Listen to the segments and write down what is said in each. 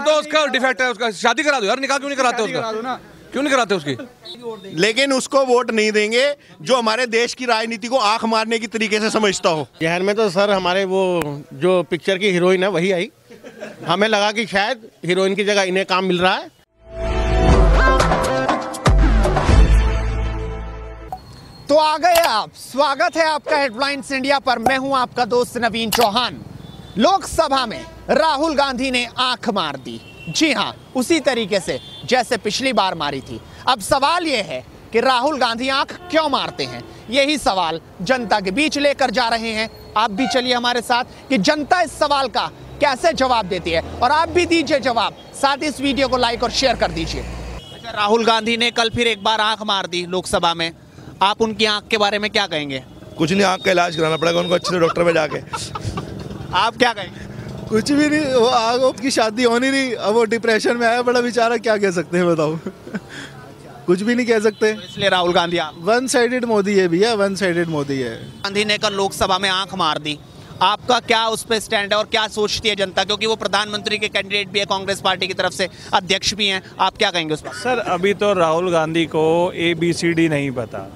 तो उसका डिफेक्ट है, उसका शादी करा दो यार, निकाह क्यों नहीं कराते उसका, क्यों नहीं कराते उसकी? लेकिन उसको वोट नहीं देंगे जो हमारे देश की राजनीति को आंख मारने की तरीके से समझता हो। शहर में तो सर हमारे वो जो पिक्चर की हीरोइन है वही आई, हमें लगा कि शायद हीरोइन की जगह इन्हें काम मिल रहा है। तो आ गए आप, स्वागत है आपका हेडलाइंस इंडिया पर। मैं हूं आपका दोस्त नवीन चौहान। लोकसभा में राहुल गांधी ने आंख मार दी, जी हां, उसी तरीके से जैसे पिछली बार मारी थी। अब सवाल यह है कि राहुल गांधी आंख क्यों मारते हैं, यही सवाल जनता के बीच लेकर जा रहे हैं। आप भी चलिए हमारे साथ कि जनता इस सवाल का कैसे जवाब देती है, और आप भी दीजिए जवाब। साथ ही इस वीडियो को लाइक और शेयर कर दीजिए। अच्छा, राहुल गांधी ने कल फिर एक बार आंख मार दी लोकसभा में, आप उनकी आंख के बारे में क्या कहेंगे? कुछ नहीं, आंख का इलाज कराना पड़ेगा उनको अच्छे से डॉक्टर में जाके। आप क्या कहेंगे? कुछ भी नहीं, वो आग की शादी होनी नहीं, अब वो डिप्रेशन में आया बड़ा बेचारा, क्या कह सकते हैं बताओ। कुछ भी नहीं कह सकते, तो इसलिए राहुल गांधी आप वन साइडेड मोदी है भैया, वन साइडेड मोदी है। गांधी ने कल लोकसभा में आंख मार दी, आपका क्या उस पर स्टैंड है और क्या सोचती है जनता, क्योंकि वो प्रधानमंत्री के कैंडिडेट भी है, कांग्रेस पार्टी की तरफ से अध्यक्ष भी हैं, आप क्या कहेंगे उस पर? सर अभी तो राहुल गांधी को ABCD नहीं पता,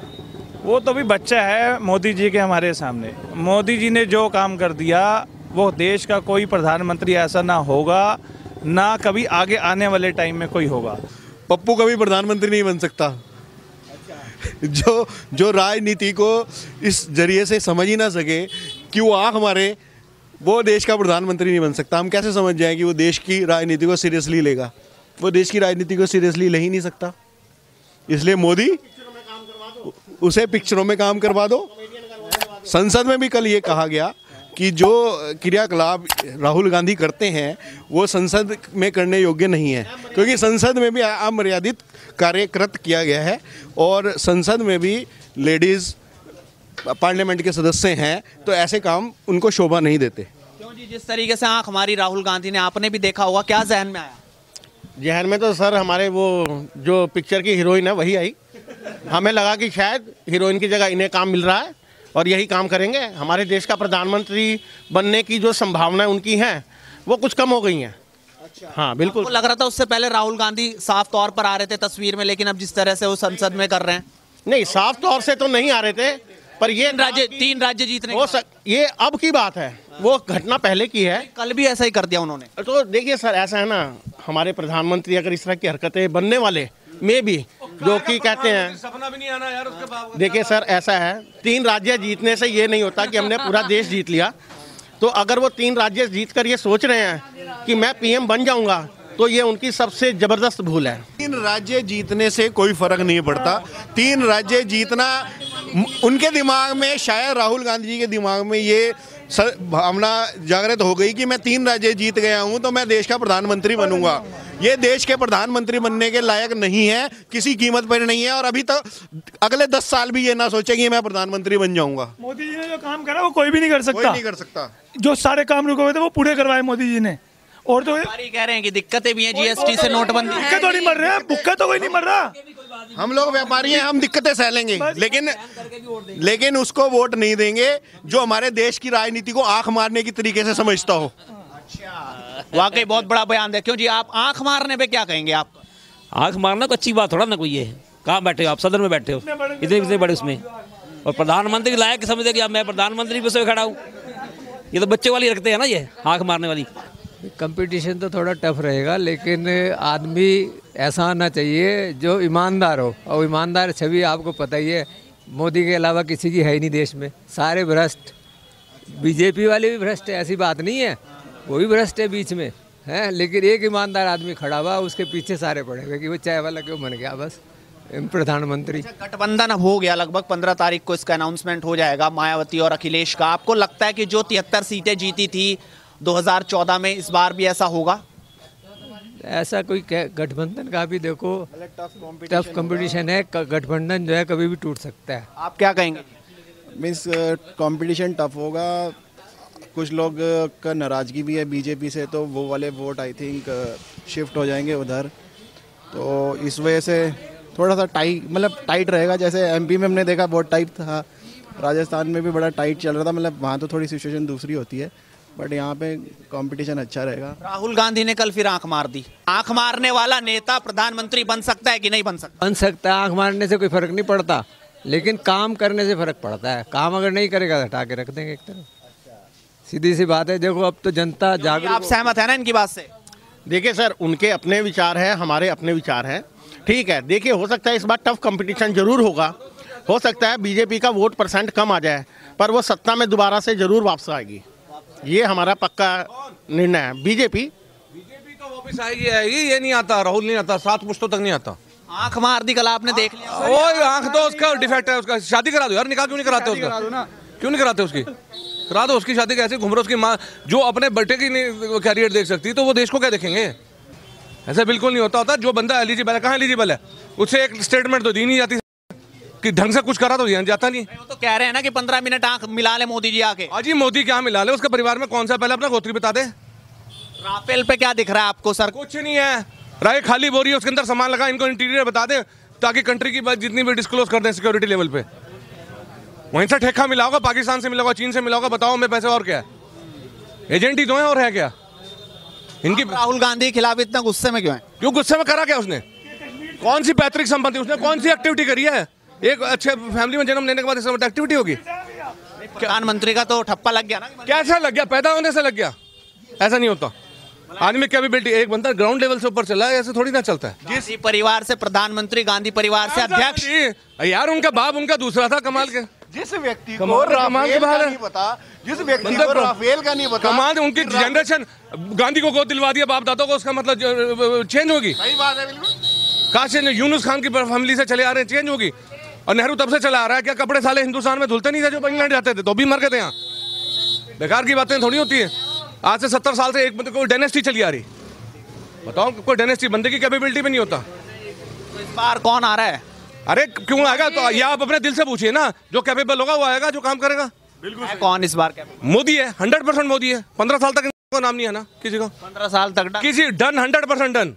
वो तो भी बच्चा है मोदी जी के हमारे सामने। मोदी जी ने जो काम कर दिया वो देश का कोई प्रधानमंत्री ऐसा ना होगा, ना कभी आगे आने वाले टाइम में कोई होगा। पप्पू कभी प्रधानमंत्री नहीं बन सकता। जो राजनीति को इस जरिए से समझ ही ना सके कि वो आंख मारे, वो देश का प्रधानमंत्री नहीं बन सकता। हम कैसे समझ जाएं कि वो देश की राजनीति को सीरियसली लेगा? वो देश की राजनीति को सीरियसली ले ही नहीं सकता। इसलिए मोदी उसे पिक्चरों में काम करवा दो। संसद में भी कल ये कहा गया कि जो क्रियाकलाप राहुल गांधी करते हैं वो संसद में करने योग्य नहीं है, क्योंकि संसद में भी अमर्यादित कार्यकृत किया गया है और संसद में भी लेडीज़ पार्लियामेंट के सदस्य हैं, तो ऐसे काम उनको शोभा नहीं देते। क्यों जी, जिस तरीके से आंख हमारी राहुल गांधी ने, आपने भी देखा होगा, क्या जहन में आया? जहन में तो सर हमारे वो जो पिक्चर की हीरोइन है वही आई, हमें लगा कि शायद हीरोइन की जगह इन्हें काम मिल रहा है और यही काम करेंगे। हमारे देश का प्रधानमंत्री बनने की जो संभावनाएं उनकी हैं वो कुछ कम हो गई हैं। अच्छा। हाँ बिल्कुल, लग रहा था उससे पहले राहुल गांधी साफ तौर पर आ रहे थे तस्वीर में, लेकिन अब जिस तरह से वो संसद में कर रहे हैं, नहीं साफ तौर से तो नहीं आ रहे थे, पर ये तीन राज्य जीतने हो ये अब की बात है, वो घटना पहले की है। कल भी ऐसा ही कर दिया उन्होंने। तो देखिए सर, ऐसा है ना, हमारे प्रधानमंत्री अगर इस तरह की हरकतें बनने वाले में भी जो कि कहते हैं, सपना भी नहीं आना यार उसके बाद। देखिए सर, ऐसा है, 3 राज्य जीतने से ये नहीं होता कि हमने पूरा देश जीत लिया। तो अगर वो 3 राज्य जीत कर ये सोच रहे हैं कि मैं PM बन जाऊंगा, तो ये उनकी सबसे जबरदस्त भूल है। 3 राज्य जीतने से कोई फर्क नहीं पड़ता। 3 राज्य जीतना उनके दिमाग में, शायद राहुल गांधी जी के दिमाग में ये भावना जागृत हो गई कि मैं 3 राज्य जीत गया हूं तो मैं देश का प्रधानमंत्री बनूंगा। ये देश के प्रधानमंत्री बनने के लायक नहीं है, किसी कीमत पर नहीं है, और अभी तक अगले 10 साल भी ये ना सोचे कि मैं प्रधानमंत्री बन जाऊंगा। मोदी जी ने जो काम करा वो कोई भी नहीं कर सकता। कोई नहीं कर सकता। जो सारे काम रुके हुए थे वो पूरे करवाए मोदी जी ने। और तो कह रहे हैं कि दिक्कतें भी हैं, GST से नोटबंदी, भूखे तो नहीं मर रहे हैं, भूखे तो कोई नहीं मर रहा। हम लोग व्यापारी हैं, हम दिक्कतें सह लेंगे, लेकिन उसको वोट नहीं देंगे जो हमारे देश की राजनीति को आंख मारने की तरीके से समझता हो। वाकई बहुत बड़ा बयान है। क्यों जी, आप आंख मारने पे क्या कहेंगे? आप आंख मारना कोई अच्छी बात थोड़ा ना कोई है। कहाँ बैठे हो आप? सदन में बैठे हो, इतने बड़े उसमें, और प्रधानमंत्री लायक समझते कि अब मैं प्रधानमंत्री पे से खड़ा हूँ। ये तो बच्चे वाली रखते हैं ना, ये आंख मारने वाली। कंपटीशन तो थोड़ा टफ रहेगा, लेकिन आदमी ऐसा होना चाहिए जो ईमानदार हो, और ईमानदार छवि आपको पता ही है, मोदी के अलावा किसी की है ही नहीं देश में। सारे भ्रष्ट, BJP वाले भी भ्रष्ट है, ऐसी बात नहीं है, वो भी भ्रष्ट है बीच में है, लेकिन एक ईमानदार आदमी खड़ा हुआ, उसके पीछे सारे पड़े हुए कि वो चाय वाला क्यों बन गया बस प्रधानमंत्री। गठबंधन अब हो गया, लगभग 15 तारीख को इसका अनाउंसमेंट हो जाएगा, मायावती और अखिलेश का। आपको लगता है कि जो 73 सीटें जीती थी 2014 में, इस बार भी ऐसा होगा? ऐसा कोई गठबंधन का भी देखो टफ कंपटीशन है, गठबंधन जो है कभी भी टूट सकता है। आप क्या कहेंगे? मीन्स कंपटीशन टफ होगा, कुछ लोग का नाराज़गी भी है BJP से, तो वो वाले वोट आई थिंक शिफ्ट हो जाएंगे उधर, तो इस वजह से थोड़ा सा टाइट रहेगा। जैसे MP में हमने देखा बहुत टाइट था, राजस्थान में भी बड़ा टाइट चल रहा था, मतलब वहाँ तो थोड़ी सिचुएशन दूसरी होती है, बट यहाँ पे कंपटीशन अच्छा रहेगा। राहुल गांधी ने कल फिर आंख मार दी। आंख मारने वाला नेता प्रधानमंत्री बन सकता है कि नहीं बन सकता? बन सकता है, आंख मारने से कोई फर्क नहीं पड़ता, लेकिन काम करने से फर्क पड़ता है। काम अगर नहीं करेगा तो हटा के रख देंगे एक तरफ, सीधी सी बात है। देखो अब तो जनता जागरूक। आप सहमत है ना इनकी बात से? देखिए सर, उनके अपने विचार हैं, हमारे अपने विचार हैं, ठीक है। देखिए हो सकता है इस बार टफ कंपटीशन जरूर होगा, हो सकता है बीजेपी का वोट परसेंट कम आ जाए, पर वो सत्ता में दोबारा से जरूर वापस आएगी, ये हमारा पक्का निर्णय है। बीजेपी तो वापस आएगी ये नहीं आता, राहुल नहीं आता, 7 पुश्तों तक नहीं आता। आंख मार दी कल, आपने देख लिया। ओ आंख तो उसका डिफेक्ट है, उसका शादी करा दो यार, निकाह क्यों नहीं कराते उसका? क्यों नहीं कराते उसकी? करा दो उसकी शादी। कैसे घूम रहे उसकी माँ जो अपने बेटे की कैरियर देख सकती तो वो देश को क्या देखेंगे? ऐसा बिल्कुल नहीं होता। जो बंदा एलिजिबल है, कहाँ एलिजिबल है, उससे एक स्टेटमेंट तो दी नहीं जाती कि ढंग से कुछ करा तो जाता नहीं। वो तो कह रहे हैं ना कि 15 मिनट आंख मिला ले मोदी जी आके। अजी मोदी क्या मिला ले, उसके परिवार में कौन सा, पहले अपना गोत्री बता दे। राफेल पे क्या दिख रहा है आपको सर? कुछ नहीं है, राय खाली बोरी है, उसके अंदर सामान लगा। इनको इंटीरियर बता दे ताकि कंट्री की बात जितनी भी डिस्क्लोज कर दें सिक्योरिटी लेवल पे। वहीं से ठेका मिला होगा, पाकिस्तान से मिला होगा, चीन से मिला होगा, बताओ हमें पैसे। और क्या है, एजेंट ही तो है और है क्या इनकी? राहुल गांधी के खिलाफ इतना गुस्से में क्यों है? क्यों गुस्से में? करा क्या उसने? कौन सी पैतृक संपत्ति, उसने कौन सी एक्टिविटी करी है? एक अच्छे फैमिली में जन्म लेने के बाद इस एक्टिविटी होगी? प्रधानमंत्री का तो ठप्पा लग गया ना। कैसा लग गया? पैदा होने से लग गया? ऐसा नहीं होता। आदमी कैपेबिलिटी, एक बंदा ग्राउंड लेवल से ऊपर चला है, ऐसे थोड़ी ना चलता है। जिस परिवार से प्रधानमंत्री, गांधी परिवार से अध्यक्ष। यार उनका बाप उनका दूसरा था। कमाल के जिस व्यक्ति को राफेल का नहीं पता, जिस व्यक्ति को राफेल का नहीं पता, कमाल उनकी जनरेशन। गांधी को गोद दिलवा दिया बाप दादा को, उसका मतलब चेंज होगी? सही बात है बिल्कुल। कहाँ से? यूनुस खान की फैमिली से चले आ रहे हैं, चेंज होगी? और नेहरू तब से चला आ रहा है। क्या कपड़े साले हिंदुस्तान में धुलते नहीं थे जो इंग्लैंड जाते थे? तो भी मर गए थे यहाँ। बेकार की बातें थोड़ी होती है। आज से 70 साल से एक बंदे को डायनेस्टी चली आ रही। बताओ, कोई डायनेस्टी बंदे की कैपेबिलिटी में नहीं होता। तो इस बार कौन आ रहा है? अरे क्यों आएगा? तो या आप अपने दिल से पूछिए ना, जो कैपेबल होगा वो आएगा, जो काम करेगा। बिल्कुल। कौन इस बार मोदी है, 100% मोदी है। 15 साल तक इनका नाम नहीं है ना किसी को। 15 साल तक किसी डन, 100% डन।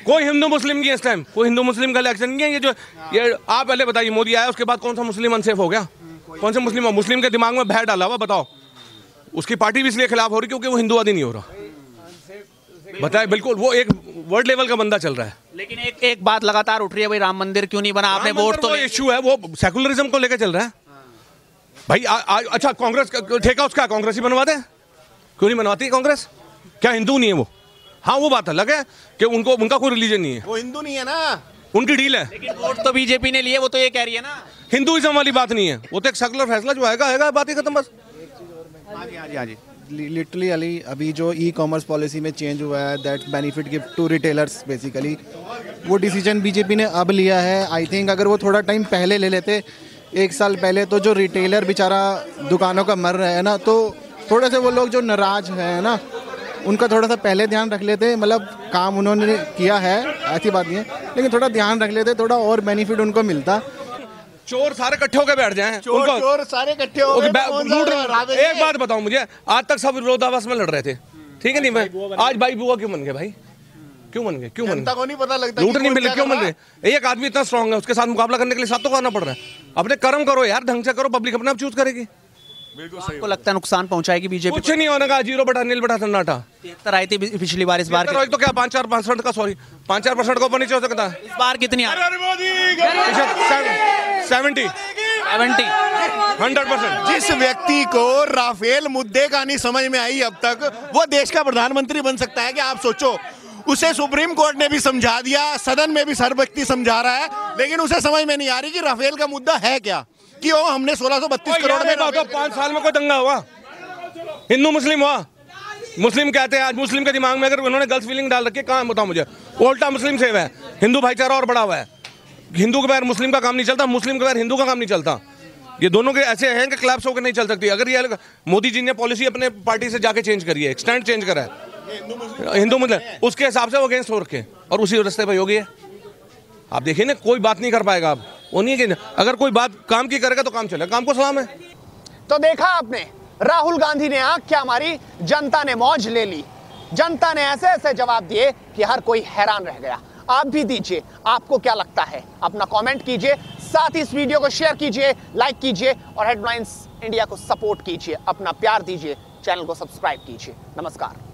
कोई हिंदू मुस्लिम की इस टाइम कोई हिंदू मुस्लिम का इलेक्शन नहीं है। ये आप पहले बताइए, मोदी आया उसके बाद कौन सा मुस्लिम अनसेफ हो गया? कौन से मुस्लिम? मुस्लिम के दिमाग में भय डाला हुआ, बताओ। उसकी पार्टी भी इसलिए खिलाफ हो रही क्योंकि वो हिंदूवादी नहीं हो रहा। बताए बिल्कुल, वो एक वर्ल्ड लेवल का बंदा चल रहा है। लेकिन एक बात लगातार उठ रही है, भाई राम मंदिर क्यों नहीं बना? आपने वोट तो इशू है, वो सेकुलरिज्म को लेकर चल रहा है भाई। अच्छा कांग्रेस ठेका उसका कांग्रेस ही बनवा दे, क्यों नहीं बनवाती कांग्रेस? क्या हिंदू नहीं है वो? हाँ वो बात अलग है कि उनका कोई रिलीजन नहीं है, वो हिंदू नहीं है ना, उनकी डील है। लेकिन वोट तो बीजेपी ने लिए, वो तो ये कह रही है ना। हिंदुइज्म वाली बात नहीं है, वो तो एक सेकुलर फैसला जो आएगा बात ही खत्म बस। हाँ जी लिटरली अली, अभी जो ई कॉमर्स पॉलिसी में चेंज हुआ है, that benefit give to retailers basically, वो डिसीजन बीजेपी ने अब लिया है। आई थिंक अगर वो थोड़ा टाइम पहले ले लेते, 1 साल पहले, तो जो रिटेलर बेचारा दुकानों का मर रहा है ना, तो थोड़े से वो लोग जो नाराज हैं ना, उनका थोड़ा सा पहले ध्यान रख लेते। मतलब काम उन्होंने किया है, ऐसी बात नहीं है, लेकिन थोड़ा ध्यान रख लेते, थोड़ा और बेनिफिट उनको मिलता। चोर सारे इकट्ठे होकर बैठ जाएं, चोर सारे इकट्ठे हो गए। एक बात बताओ मुझे, आज तक सब विरोध आपस में लड़ रहे थे, ठीक है नहीं? मैं आज भाई बुआ क्यों बन गए भाई? क्यों बन गए? क्यों बन गए? को नहीं पता लगता, लूट नहीं मिले, क्यों बन रहे? एक आदमी इतना स्ट्रांग है, उसके साथ मुकाबला करने के लिए 7 तो करना पड़ रहा है। अपने कर्म करो यार, ढंग से करो, पब्लिक अपने आप चूज करेगी। आपको लगता है नुकसान पहुंचाएगी बीजेपी? कुछ नहीं होने का, 0/0 सन्नाटा। 73 आई थी पिछली बार, इस बार तो क्या 5-4% का, सॉरी 5-4% को ऊपर नीचे हो सकता है। इस बार कितनी? 70 100%। जिस व्यक्ति को राफेल मुद्दे का नहीं समझ में आई अब तक, वो देश का प्रधानमंत्री बन सकता है क्या? आप सोचो, उसे सुप्रीम कोर्ट ने भी समझा दिया, सदन में भी हर व्यक्ति समझा रहा है, लेकिन उसे समझ में नहीं आ रही कि राफेल का मुद्दा है क्या। कि हमने 1632 करोड़ में 5 साल में कोई दंगा हुआ? हिंदू मुस्लिम हुआ? मुस्लिम कहते हैं आज, मुस्लिम के दिमाग में अगर उन्होंने गलत फीलिंग डाल रखी है, कहाँ बताओ मुझे? उल्टा मुस्लिम सेव है, हिंदू भाईचारा और बड़ा हुआ है। हिंदू के बगैर मुस्लिम का काम नहीं चलता, मुस्लिम के बगैर हिंदू का काम नहीं चलता। ये दोनों के ऐसे हैं कि क्लैप्स होकर नहीं चल सकती। अगर ये मोदी जी ने पॉलिसी अपने पार्टी से जाके चेंज करी है, स्टैंड चेंज करा है हिंदू मुस्लिम, उसके हिसाब से वो अगेंस्ट हो रखे और उसी रास्ते पर होगी। आप देखिए ना, कोई बात नहीं कर पाएगा। आप वो नहीं है कि अगर कोई बात काम की करेगा तो काम चलेगा, काम को सलाम है। तो देखा आपने, राहुल गांधी ने आंख क्या मारी, जनता ने मौज ले ली। जनता ने ऐसे ऐसे जवाब दिए कि हर कोई हैरान रह गया। आप भी दीजिए, आपको क्या लगता है? अपना कमेंट कीजिए, साथ ही इस वीडियो को शेयर कीजिए, लाइक कीजिए और हेडलाइंस इंडिया को सपोर्ट कीजिए, अपना प्यार दीजिए। चैनल को सब्सक्राइब कीजिए। नमस्कार।